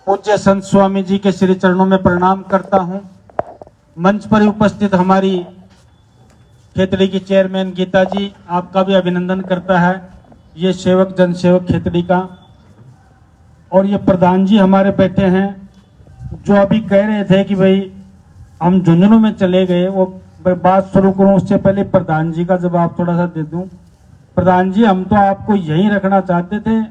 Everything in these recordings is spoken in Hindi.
पूज्य संत स्वामी जी के श्री चरणों में प्रणाम करता हूं। मंच पर उपस्थित हमारी खेतड़ी की चेयरमैन गीता जी, आपका भी अभिनंदन करता है, ये सेवक जनसेवक खेतड़ी का। और ये प्रधान जी हमारे बैठे हैं, जो अभी कह रहे थे कि भाई हम झुंझुनू में चले गए, वो बात शुरू करूं उससे पहले प्रधान जी का जवाब थोड़ा सा दे दूं। प्रधान जी, हम तो आपको यहीं रखना चाहते थे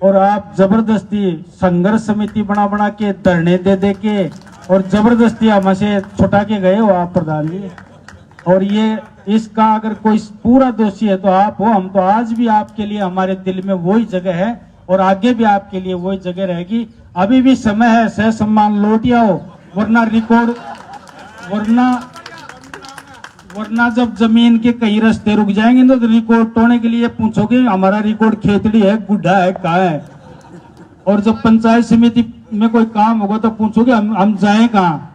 और आप जबरदस्ती संघर्ष समिति बना बना के धरने दे के और जबरदस्ती हमसे छुटा के गए हो आप प्रधान जी। और ये इसका अगर कोई पूरा दोषी है तो आप हो। हम तो आज भी आपके लिए हमारे दिल में वही जगह है और आगे भी आपके लिए वही जगह रहेगी। अभी भी समय है, सह सम्मान लौट आओ, वरना रिकॉर्ड वरना जब जमीन के कई रास्ते रुक जाएंगे तो रिकॉर्ड तोड़ने के लिए पूछोगे हमारा रिकॉर्ड खेतड़ी है, गुड्डा है, कहाँ है। और जब पंचायत समिति में कोई काम होगा तो पूछोगे हम जाएं कहाँ।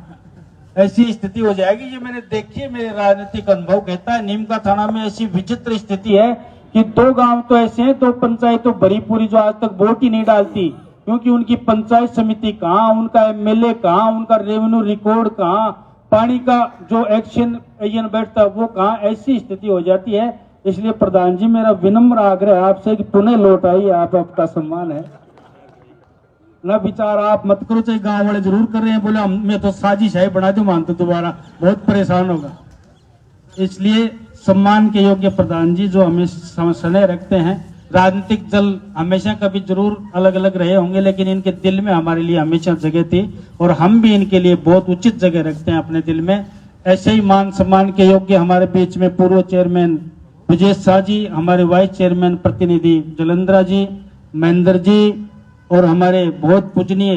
ऐसी स्थिति हो जाएगी। ये मैंने देखी है, मेरे राजनीतिक अनुभव कहता है। नीमका थाना में ऐसी विचित्र स्थिति है कि 2 गांव तो ऐसे हैं, 2 पंचायत तो भरी पूरी जो आज तक वोट ही नहीं डालती, क्योंकि उनकी पंचायत समिति कहाँ, उनका एमएलए कहाँ, उनका रेवेन्यू रिकॉर्ड कहाँ, पानी का जो एक्शन बैठता है वो कहाँ। ऐसी स्थिति हो जाती है। इसलिए प्रधान जी, मेरा विनम्र आग्रह है आपसे कि पुनः लौट आइए, आप आपका सम्मान है ना। विचार आप मत करो, चाहे गांव वाले जरूर कर रहे हैं, बोले मैं तो साजिश है बना दूं, मानते दोबारा बहुत परेशान होगा। इसलिए सम्मान के योग्य प्रधान जी जो हमें स्नेह रखते हैं, राजनीतिक दल हमेशा कभी जरूर अलग अलग रहे होंगे, लेकिन इनके दिल में हमारे लिए हमेशा जगह थी और हम भी इनके लिए बहुत उचित जगह रखते हैं अपने दिल में। ऐसे ही मान सम्मान के योग्य हमारे बीच में पूर्व चेयरमैन विजय शाह जी, हमारे वाइस चेयरमैन प्रतिनिधि जलंधरा जी, महेंद्र जी और हमारे बहुत पूजनीय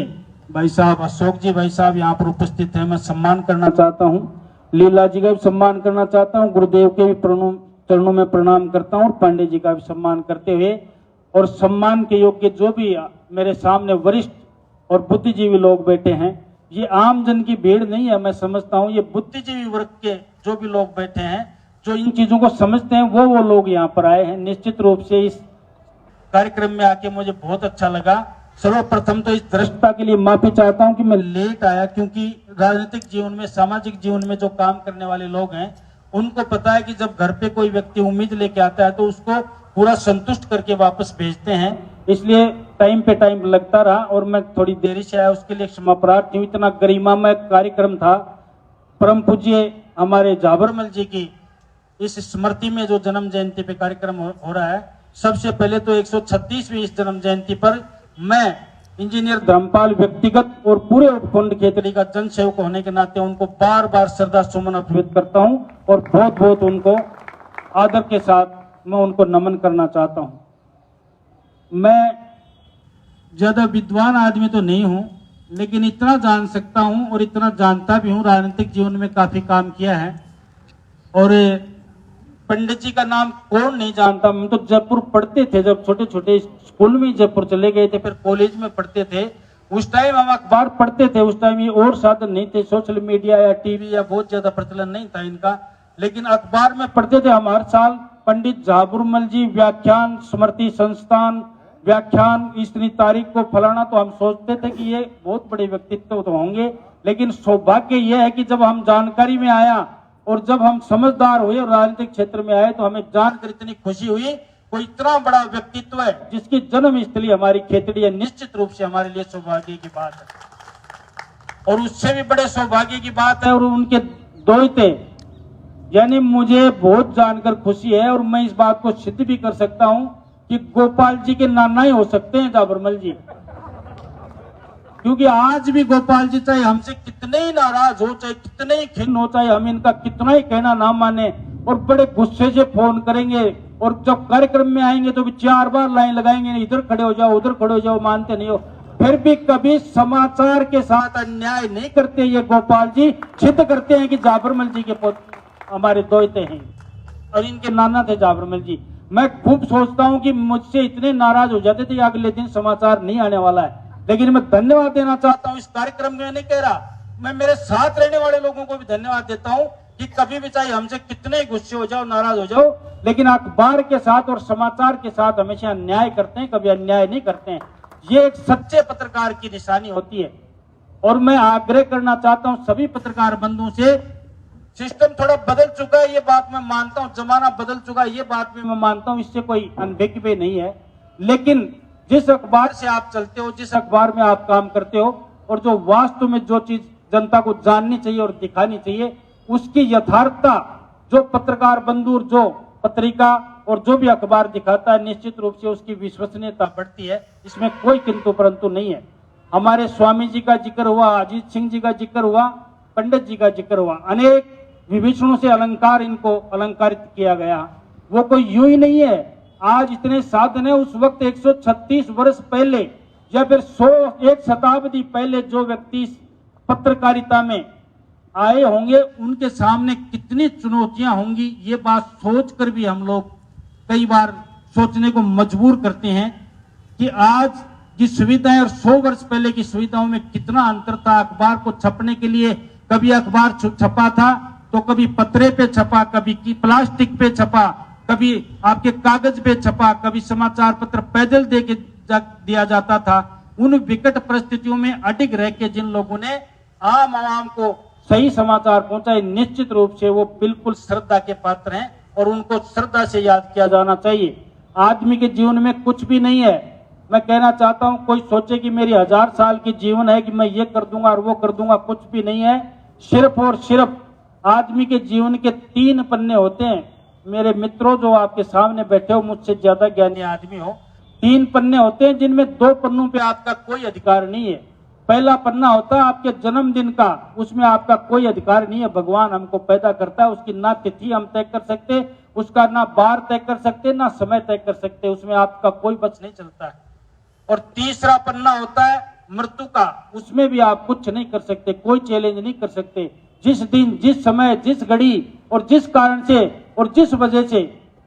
भाई साहब अशोक जी भाई साहब यहाँ पर उपस्थित हैं। मैं सम्मान करना चाहता हूँ, लीला जी का भी सम्मान करना चाहता हूँ, गुरुदेव के भी चरणों में प्रणाम करता हूँ और पांडे जी का भी सम्मान करते हुए, और सम्मान के योग्य जो भी मेरे सामने वरिष्ठ और बुद्धिजीवी लोग बैठे हैं, ये आम जन की भीड़ नहीं है। मैं समझता हूँ ये बुद्धिजीवी वर्ग के जो भी लोग बैठे हैं, जो इन चीजों को समझते हैं, वो लोग यहाँ पर आए हैं। निश्चित रूप से इस कार्यक्रम में आके मुझे बहुत अच्छा लगा। सर्वप्रथम तो इस दृष्टता के लिए माफी चाहता हूं कि मैं लेट आया, क्योंकि राजनीतिक जीवन में, सामाजिक जीवन में जो काम करने वाले लोग हैं उनको पता है कि जब घर पे कोई व्यक्ति उम्मीद लेके आता है तो उसको पूरा संतुष्ट करके वापस भेजते हैं। इसलिए टाइम पे टाइम लगता रहा और मैं थोड़ी देरी से आया, उसके लिए क्षमा प्रार्थी हूं। इतना गरिमामय कार्यक्रम था। परम पूज्य हमारे जाबरमल जी की इस स्मृति में जो जन्म जयंती पे कार्यक्रम हो रहा है, सबसे पहले तो 136वीं इस जन्म जयंती पर मैं इंजीनियर धर्मपाल व्यक्तिगत और पूरे उपखंड खेतड़ी का जन सेवक होने के नाते उनको बार बार श्रद्धा सुमन अर्पित करता हूं और बहुत बहुत उनको आदर के साथ मैं उनको नमन करना चाहता हूं। मैं ज्यादा विद्वान आदमी तो नहीं हूं, लेकिन इतना जान सकता हूं और इतना जानता भी हूं, राजनीतिक जीवन में काफी काम किया है। और पंडित जी का नाम कौन नहीं जानता। हम तो जयपुर पढ़ते थे, जब छोटे छोटे स्कूल में जयपुर चले गए थे, फिर कॉलेज में पढ़ते थे। उस टाइम हम अखबार पढ़ते थे, उस टाइम ये और साधन नहीं थे, सोशल मीडिया या टीवी या बहुत ज्यादा प्रचलन नहीं था इनका, लेकिन अखबार में पढ़ते थे हम हर साल पंडित जाबरमल जी व्याख्यान स्मृति संस्थान व्याख्यान इतनी तारीख को फलाना। तो हम सोचते थे कि ये बहुत बड़े व्यक्तित्व तो होंगे, लेकिन सौभाग्य यह है कि जब हम जानकारी में आया और जब हम समझदार हुए और राजनीतिक क्षेत्र में आए तो हमें जानकर इतनी खुशी हुई, कोई इतना बड़ा व्यक्तित्व है जिसकी जन्म स्थली हमारी खेतड़ी है। निश्चित रूप से हमारे लिए सौभाग्य की बात है और उससे भी बड़े सौभाग्य की बात है और उनके दोहते, यानी मुझे बहुत जानकर खुशी है और मैं इस बात को सिद्ध भी कर सकता हूं कि गोपाल जी के नाना ही हो सकते हैं जाबरमल जी, क्योंकि आज भी गोपाल जी चाहे हमसे कितने ही नाराज हो, चाहे कितने ही खिन्न हो, चाहे हम इनका कितना ही कहना ना माने, और बड़े गुस्से से फोन करेंगे और जब कार्यक्रम में आएंगे तो भी 4 बार लाइन लगाएंगे, इधर खड़े हो जाओ उधर खड़े हो जाओ, मानते नहीं हो। फिर भी कभी समाचार के साथ अन्याय नहीं करते ये गोपाल जी। सिद्ध करते हैं कि जाबरमल जी के पुत्र हमारे दोहते हैं और इनके नाना थे जाबरमल जी। मैं खूब सोचता हूं कि मुझसे इतने नाराज हो जाते थे अगले दिन समाचार नहीं आने वाला है, लेकिन मैं धन्यवाद देना चाहता हूं इस कार्यक्रम में। नहीं कह रहा, मैं मेरे साथ रहने वाले लोगों को भी धन्यवाद देता हूं कि कभी भी चाहे हमसे कितने गुस्से हो जाओ, नाराज हो जाओ, लेकिन अखबार के साथ और समाचार के साथ हमेशा न्याय करते हैं, कभी अन्याय नहीं करते हैं। ये एक सच्चे पत्रकार की निशानी होती है। और मैं आग्रह करना चाहता हूं सभी पत्रकार बंधुओं से, सिस्टम थोड़ा बदल चुका है, ये बात मैं मानता हूं, जमाना बदल चुका है, ये बात भी मैं मानता हूं, इससे कोई अनभिज्ञ नहीं है। लेकिन जिस अखबार से आप चलते हो, जिस अखबार में आप काम करते हो, और जो वास्तव में जो चीज जनता को जाननी चाहिए और दिखानी चाहिए, उसकी यथार्थता जो पत्रकार बंधु, जो पत्रिका और जो भी अखबार दिखाता है, निश्चित रूप से उसकी विश्वसनीयता बढ़ती है। इसमें कोई किंतु परंतु नहीं है। हमारे स्वामी जी का जिक्र हुआ, अजीत सिंह जी का जिक्र हुआ, पंडित जी का जिक्र हुआ, अनेक विभीषणों से अलंकार इनको अलंकारित किया गया। वो कोई यूं ही नहीं है। आज इतने साधन है, उस वक्त 136 वर्ष पहले या फिर 100 शताब्दी पहले जो व्यक्ति पत्रकारिता में आए होंगे, उनके सामने कितनी चुनौतियां होंगी, ये बात सोचकर भी हम लोग कई बार सोचने को मजबूर करते हैं कि आज की सुविधाएं और 100 वर्ष पहले की सुविधाओं में कितना अंतर था। अखबार को छपने के लिए कभी अखबार छपा था तो कभी पत्रे पे छपा, कभी की प्लास्टिक पे छपा, कभी आपके कागज पे छपा, कभी समाचार पत्र पैदल दे के दिया जाता था। उन विकट परिस्थितियों में अडिग रह के जिन लोगों ने आम आवाम को सही समाचार पहुंचाए, निश्चित रूप से वो बिल्कुल श्रद्धा के पात्र हैं और उनको श्रद्धा से याद किया जाना चाहिए। आदमी के जीवन में कुछ भी नहीं है। मैं कहना चाहता हूं, कोई सोचे कि मेरी 1000 साल की जीवन है कि मैं ये कर दूंगा और वो कर दूंगा, कुछ भी नहीं है। सिर्फ और सिर्फ आदमी के जीवन के 3 पन्ने होते हैं। मेरे मित्रों जो आपके सामने बैठे हो, मुझसे ज्यादा ज्ञानी आदमी हो, 3 पन्ने होते हैं जिनमें 2 पन्नों पे आपका कोई अधिकार नहीं है। पहला पन्ना होता है आपके जन्मदिन का, उसमें आपका कोई अधिकार नहीं है। भगवान हमको पैदा करता है, उसकी ना तिथि हम तय कर सकते, उसका ना बार तय कर सकते, ना समय तय कर सकते, उसमें आपका कोई बस नहीं चलता है। और तीसरा पन्ना होता है मृत्यु का, उसमें भी आप कुछ नहीं कर सकते, कोई चैलेंज नहीं कर सकते। जिस दिन, जिस समय, जिस घड़ी और जिस कारण से और जिस वजह से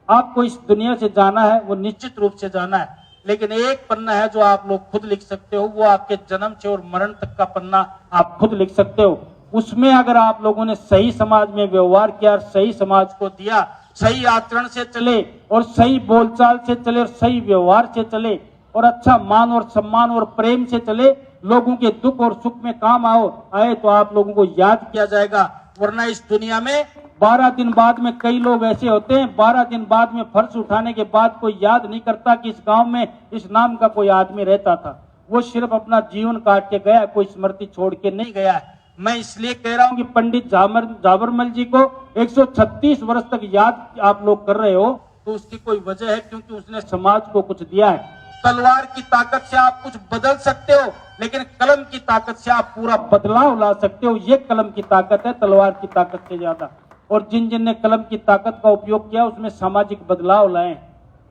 आपको इस दुनिया से जाना है, वो निश्चित रूप से जाना है। लेकिन एक पन्ना है जो आप लोग खुद लिख सकते हो, वो आपके जन्म से और मरण तक का पन्ना आप खुद लिख सकते हो। उसमें अगर आप लोगों ने सही समाज में व्यवहार किया, सही समाज को दिया, सही आचरण से चले और सही बोलचाल से चले और सही व्यवहार से चले और अच्छा मान और सम्मान और प्रेम से चले, लोगों के दुख और सुख में काम आए तो आप लोगों को याद किया जाएगा। वरना इस दुनिया में 12 दिन बाद में कई लोग ऐसे होते हैं, 12 दिन बाद में फर्श उठाने के बाद कोई याद नहीं करता कि इस गांव में इस नाम का कोई आदमी रहता था। वो सिर्फ अपना जीवन काट के गया, कोई स्मृति छोड़ के नहीं गया है। मैं इसलिए कह रहा हूं कि पंडित जाबरमल जी को 136 वर्ष तक याद आप लोग कर रहे हो, तो उसकी कोई वजह है, क्योंकि उसने समाज को कुछ दिया है। तलवार की ताकत से आप कुछ बदल सकते हो, लेकिन कलम की ताकत से आप पूरा बदलाव ला सकते हो। ये कलम की ताकत है, तलवार की ताकत से ज्यादा। और जिन जिन ने कलम की ताकत का उपयोग किया, उसमें सामाजिक बदलाव लाए।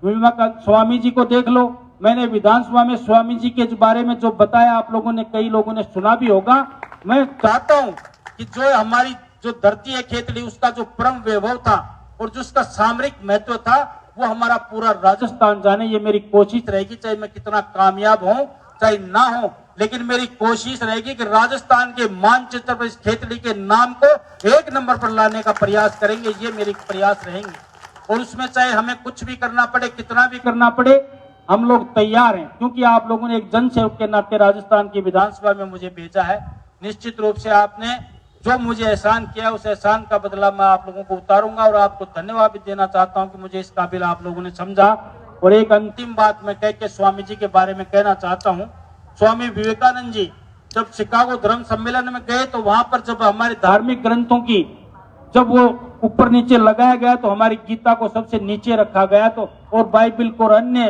विमा का स्वामी जी को देख लो, मैंने विधानसभा में स्वामी जी के बारे में जो बताया, आप लोगों ने, कई लोगों ने सुना भी होगा। मैं चाहता हूं कि जो हमारी जो धरती है खेतड़ी, उसका जो परम वैभव था और जो उसका सामरिक महत्व था, वो हमारा पूरा राजस्थान जाने। ये मेरी कोशिश रहेगी, चाहे मैं कितना कामयाब हूं चाहे ना हो, लेकिन मेरी कोशिश रहेगी कि राजस्थान के मानचित्र पर इस खेतड़ी के नाम को 1 नंबर पर लाने का प्रयास करेंगे। ये मेरे प्रयास रहेंगे और उसमें चाहे हमें कुछ भी करना पड़े, कितना भी करना पड़े, हम लोग तैयार हैं। क्योंकि आप लोगों ने एक जनसेवक के नाते राजस्थान की विधानसभा में मुझे भेजा है। निश्चित रूप से आपने जो मुझे एहसान किया, उस एहसान का बदला मैं आप लोगों को उतारूंगा और आपको धन्यवाद भी देना चाहता हूं कि मुझे इस काबिल आप लोगों ने समझा। और एक अंतिम बात मैं कह के स्वामी जी के बारे में कहना चाहता हूं। स्वामी विवेकानंद जी जब शिकागो धर्म सम्मेलन में गए, तो वहां पर जब हमारे धार्मिक ग्रंथों की जब वो ऊपर नीचे लगाया गया, तो हमारी गीता को सबसे नीचे रखा गया, तो और बाइबिल को और अन्य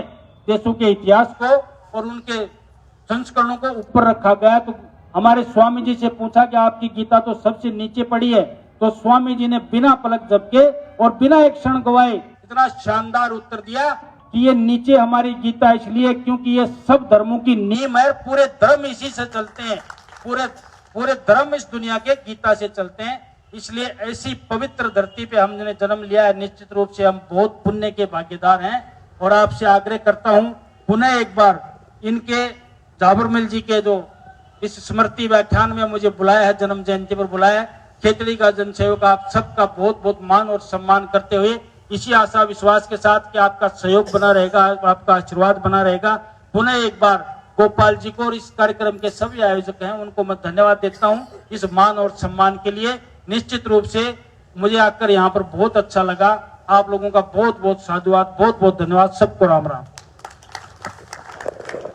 देशों के इतिहास को और उनके संस्करणों को ऊपर रखा गया। तो हमारे स्वामी जी से पूछा कि आपकी गीता तो सबसे नीचे पड़ी है, तो स्वामी जी ने बिना पलक झपके और बिना एक क्षण गवाए इतना शानदार उत्तर दिया कि ये नीचे हमारी गीता इसलिए क्योंकि ये सब धर्मों की नींव है, पूरे धर्म इसी से चलते हैं, पूरे धर्म इस दुनिया के गीता से चलते हैं। इसलिए ऐसी पवित्र धरती पे हमने जन्म लिया है। निश्चित रूप से हम बहुत पुण्य के भागीदार हैं और आपसे आग्रह करता हूं पुनः एक बार इनके जाबरमल जी के जो इस स्मृति व्याख्यान में मुझे बुलाया है, जन्म जयंती पर बुलाया है, खेतड़ी का जनसेवक आप सबका बहुत बहुत मान और सम्मान करते हुए इसी आशा विश्वास के साथ कि आपका सहयोग बना रहेगा, आपका आशीर्वाद बना रहेगा, पुनः एक बार गोपाल जी को और इस कार्यक्रम के सभी आयोजक हैं उनको मैं धन्यवाद देता हूं इस मान और सम्मान के लिए। निश्चित रूप से मुझे आकर यहाँ पर बहुत अच्छा लगा। आप लोगों का बहुत बहुत साधुवाद, बहुत बहुत धन्यवाद। सबको राम राम।